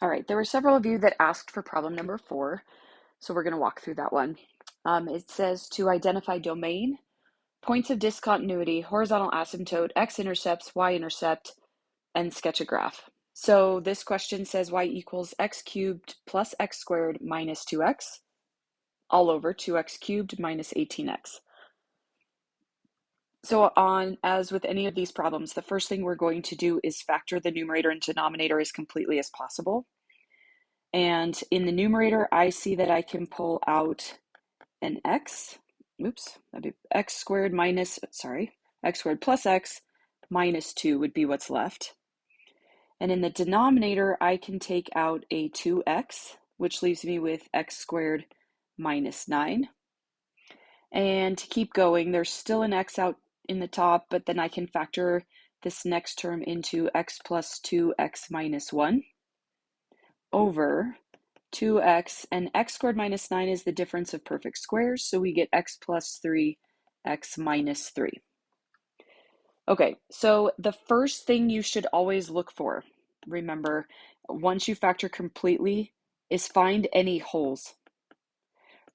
All right, there were several of you that asked for problem number 4, so we're going to walk through that one. It says to identify domain, points of discontinuity, horizontal asymptote, x-intercepts, y-intercept, and sketch a graph. So this question says y equals x cubed plus x squared minus 2x, all over 2x cubed minus 18x. So as with any of these problems, the first thing we're going to do is factor the numerator and denominator as completely as possible. And in the numerator, I see that I can pull out an x, that'd be x squared plus x minus 2 would be what's left. And in the denominator, I can take out a 2x, which leaves me with x squared minus 9. And to keep going, there's still an x out in the top, but then I can factor this next term into x plus 2x minus 1 over 2x, and x squared minus 9 is the difference of perfect squares, so we get x plus 3, x minus 3. Okay, so the first thing you should always look for, remember, once you factor completely, is find any holes.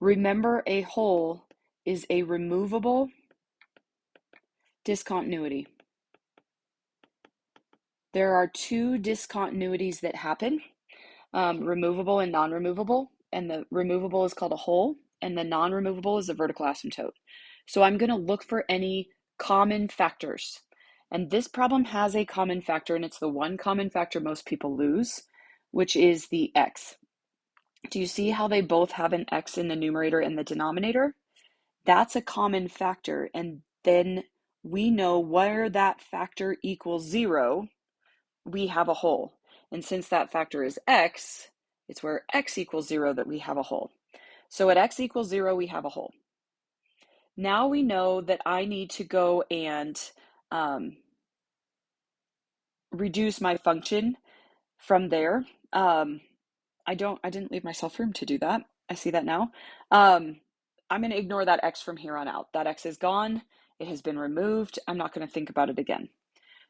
Remember, a hole is a removable discontinuity. There are two discontinuities that happen, removable and non-removable, and the removable is called a hole, and the non-removable is a vertical asymptote. So I'm going to look for any common factors. And this problem has a common factor, and it's the one common factor most people lose, which is the x. Do you see how they both have an x in the numerator and the denominator? That's a common factor, and then we know where that factor equals 0, we have a hole. And since that factor is x, it's where x equals 0 that we have a hole. So at x equals 0, we have a hole. Now we know that I need to go and reduce my function from there. I didn't leave myself room to do that. I see that now. I'm going to ignore that x from here on out. That x is gone. It has been removed. I'm not going to think about it again.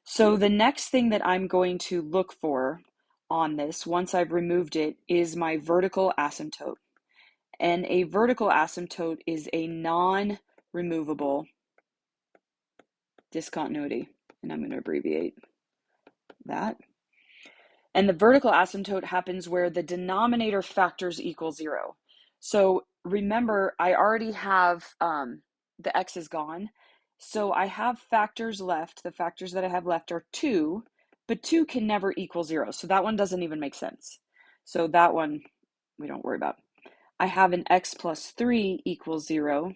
So the next thing that I'm going to look for on this, once I've removed it, is my vertical asymptote. And a vertical asymptote is a non-removable discontinuity. And I'm going to abbreviate that. And the vertical asymptote happens where the denominator factors equal 0. So remember, I already have, the x is gone. So I have factors left. The factors that I have left are 2, but 2 can never equal 0. So that one doesn't even make sense. So that one we don't worry about. I have an x plus 3 equals 0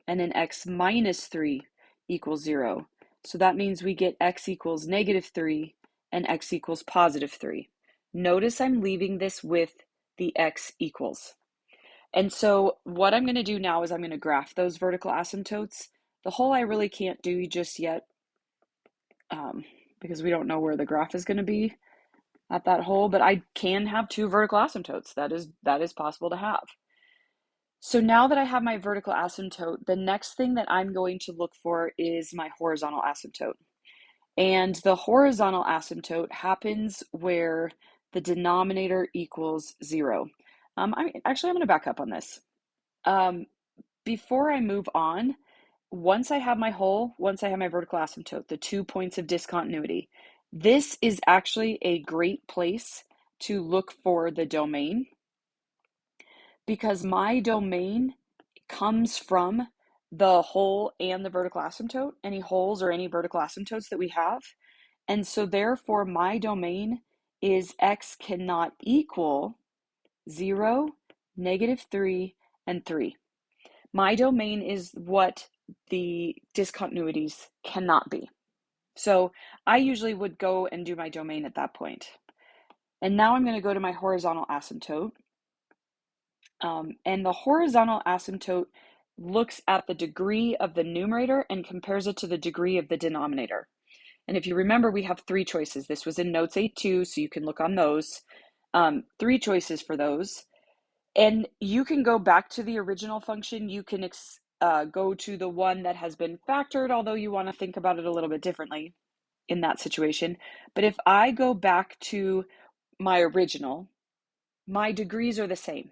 and an x minus 3 equals 0. So that means we get x equals negative 3 and x equals positive 3. Notice I'm leaving this with the x equals. And so what I'm going to do now is I'm going to graph those vertical asymptotes. The hole I really can't do just yet because we don't know where the graph is going to be at that hole, but I can have two vertical asymptotes. That is possible to have. So now that I have my vertical asymptote, the next thing that I'm going to look for is my horizontal asymptote. And the horizontal asymptote happens where the denominator equals 0. I'm going to back up on this. Before I move on, once I have my vertical asymptote, the 2 points of discontinuity, this is actually a great place to look for the domain, because my domain comes from the hole and the vertical asymptote, any holes or any vertical asymptotes that we have. And so therefore my domain is x cannot equal 0, negative 3, and 3. My domain is what the discontinuities cannot be. So I usually would go and do my domain at that point. And now I'm going to go to my horizontal asymptote. And the horizontal asymptote looks at the degree of the numerator and compares it to the degree of the denominator. And if you remember, we have 3 choices. This was in notes 8.2, so you can look on those. 3 choices for those. And you can go back to the original function. You can go to the one that has been factored, although you want to think about it a little bit differently in that situation. But if I go back to my original, my degrees are the same.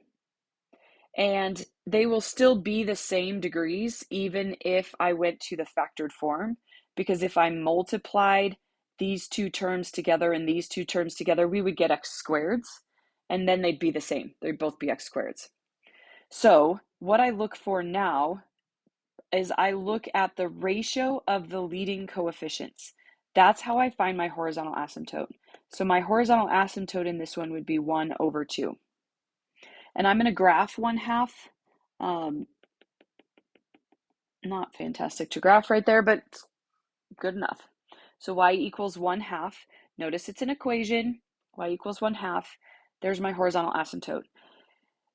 And they will still be the same degrees even if I went to the factored form, because if I multiplied these two terms together and these two terms together, we would get x squareds, and then they'd be the same. They'd both be x squareds. So what I look for now is I look at the ratio of the leading coefficients. That's how I find my horizontal asymptote. So my horizontal asymptote in this one would be 1 over 2. And I'm going to graph 1/2. Not fantastic to graph right there, but good enough. So y equals 1/2. Notice it's an equation. Y equals 1/2. There's my horizontal asymptote.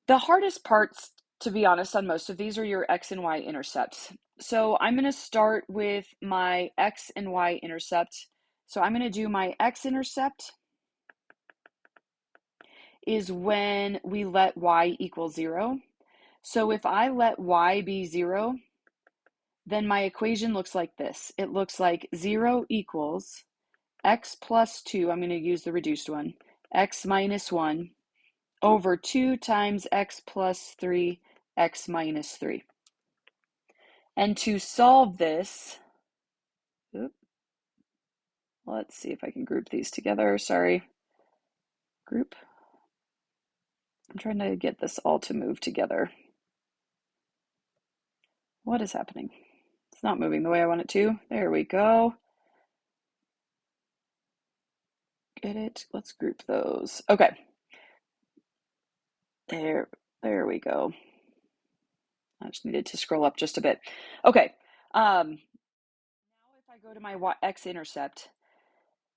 The hardest parts, to be honest, on most of these are your x and y intercepts. So I'm going to start with my x and y intercept. So I'm going to do my x-intercept is when we let y equal 0. So if I let y be 0, then my equation looks like this. It looks like 0 equals x plus 2, I'm going to use the reduced one, x minus 1 over 2 times x plus 3, x minus 3. And to solve this, let's see if I can group these together. Sorry. Group. I'm trying to get this all to move together. What is happening? It's not moving the way I want it to. There we go. Get it? Let's group those. Okay. There we go. I just needed to scroll up just a bit. Okay. Now if I go to my x-intercept,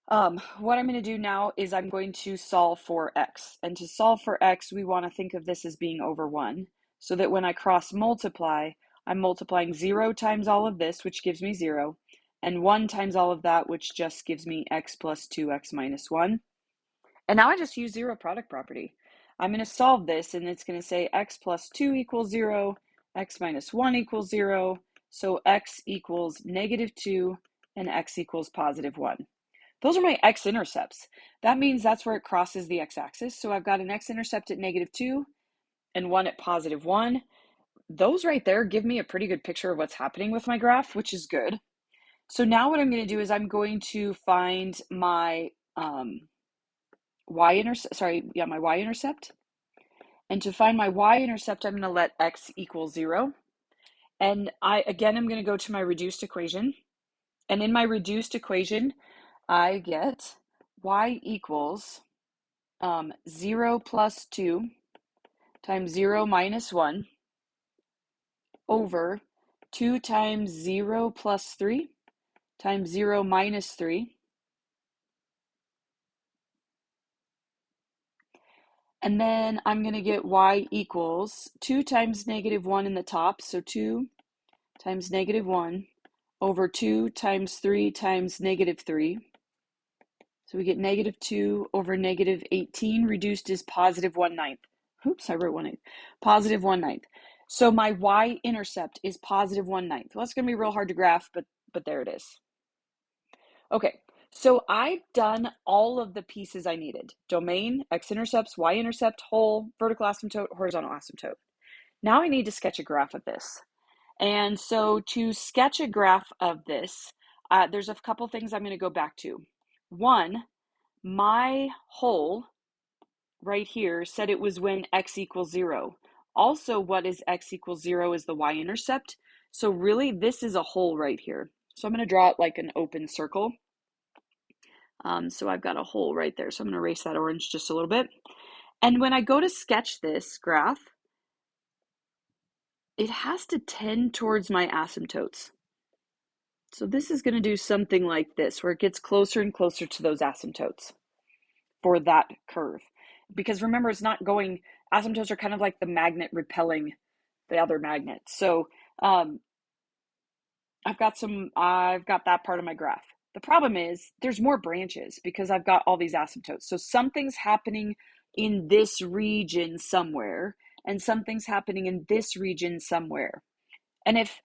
what I'm going to do now is I'm going to solve for x. And to solve for x, we want to think of this as being over 1, so that when I cross multiply, I'm multiplying 0 times all of this, which gives me 0, and 1 times all of that, which just gives me x plus 2x minus 1. And now I just use zero product property. I'm going to solve this, and it's going to say x plus 2 equals 0, x minus 1 equals 0, so x equals negative 2, and x equals positive 1. Those are my x-intercepts. That means that's where it crosses the x-axis. So I've got an x-intercept at negative 2 and one at positive 1. Those right there give me a pretty good picture of what's happening with my graph, which is good. So now what I'm going to do is I'm going to find my my y-intercept. And to find my y-intercept, I'm going to let x equal 0. And I'm going to go to my reduced equation. And in my reduced equation, I get y equals 0 plus 2 times 0 minus 1 over 2 times 0 plus 3 times 0 minus 3. And then I'm going to get y equals 2 times negative 1 in the top, so 2 times negative 1 over 2 times 3 times negative 3. So we get negative 2 over negative 18, reduced is positive 1/9. Oops, I wrote 1/8. Positive 1/9. So my y-intercept is positive 1/9. Well, it's going to be real hard to graph, but there it is. Okay, so I've done all of the pieces I needed. Domain, x-intercepts, y-intercept, hole, vertical asymptote, horizontal asymptote. Now I need to sketch a graph of this. And so to sketch a graph of this, there's a couple things I'm going to go back to. One, my hole right here said it was when x equals 0. Also, what is x equals 0 is the y-intercept. So really, this is a hole right here. So I'm going to draw it like an open circle. So I've got a hole right there. So I'm going to erase that orange just a little bit. And when I go to sketch this graph, it has to tend towards my asymptotes. So this is going to do something like this, where it gets closer and closer to those asymptotes for that curve. Because remember, it's not going, asymptotes are kind of like the magnet repelling the other magnet. So I've got that part of my graph. The problem is there's more branches because I've got all these asymptotes. So something's happening in this region somewhere, and something's happening in this region somewhere. And if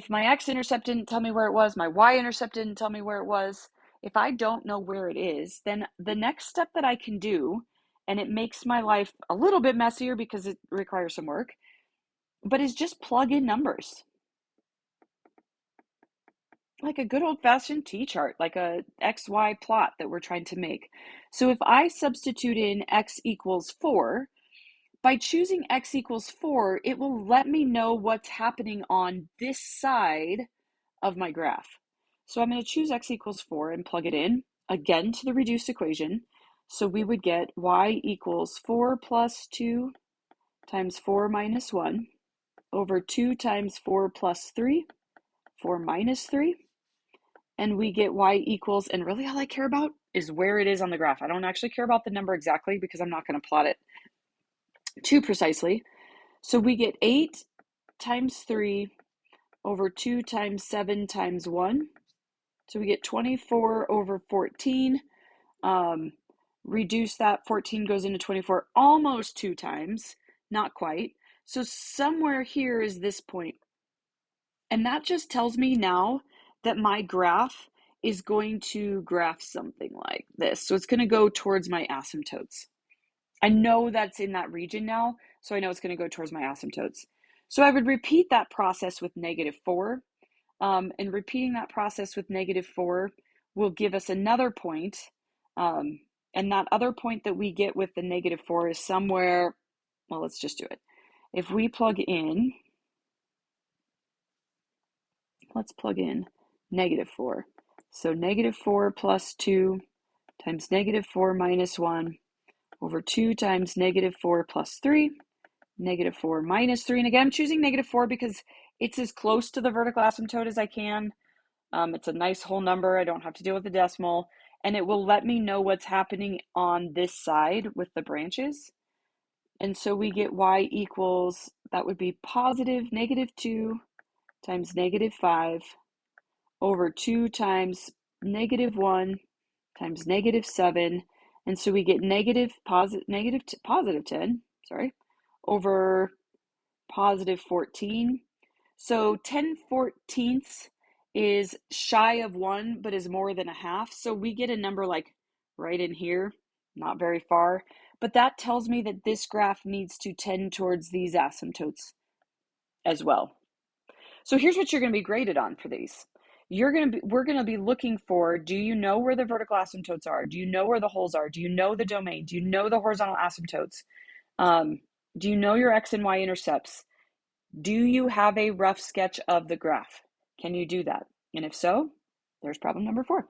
my x-intercept didn't tell me where it was, my y-intercept didn't tell me where it was, if I don't know where it is, then the next step that I can do and it makes my life a little bit messier because it requires some work, but is just plug in numbers. Like a good old-fashioned t-chart, like a XY plot that we're trying to make. So if I substitute in x equals 4, by choosing x equals 4, it will let me know what's happening on this side of my graph. So I'm going to choose x equals 4 and plug it in, again, to the reduced equation. So we would get y equals 4 plus 2 times 4 minus 1 over 2 times 4 plus 3, 4 minus 3. And we get y equals, and really all I care about is where it is on the graph. I don't actually care about the number exactly because I'm not going to plot it too precisely. So we get 8 times 3 over 2 times 7 times 1. So we get 24 over 14. Reduce that, 14 goes into 24 almost 2 times, not quite. So somewhere here is this point. And that just tells me now that my graph is going to graph something like this. So it's going to go towards my asymptotes. I know that's in that region now, so I know it's going to go towards my asymptotes. So I would repeat that process with -4. And repeating that process with -4 will give us another point. And that other point that we get with the -4 is somewhere, well, let's just do it. If we plug in, let's plug in -4. So -4 plus 2 times -4 minus 1 over 2 times -4 plus 3, -4 minus 3. And again, I'm choosing -4 because it's as close to the vertical asymptote as I can. It's a nice whole number. I don't have to deal with the decimal. And it will let me know what's happening on this side with the branches. And so we get y equals, that would be positive -2 times -5 over 2 times -1 times -7. And so we get positive 10, sorry, over positive 14. So 10/14 is shy of 1, but is more than a half. So we get a number like right in here, not very far. But that tells me that this graph needs to tend towards these asymptotes as well. So here's what you're going to be graded on for these. We're going to be looking for, do you know where the vertical asymptotes are? Do you know where the holes are? Do you know the domain? Do you know the horizontal asymptotes? Do you know your x and y intercepts? Do you have a rough sketch of the graph? Can you do that? And if so, there's problem number 4.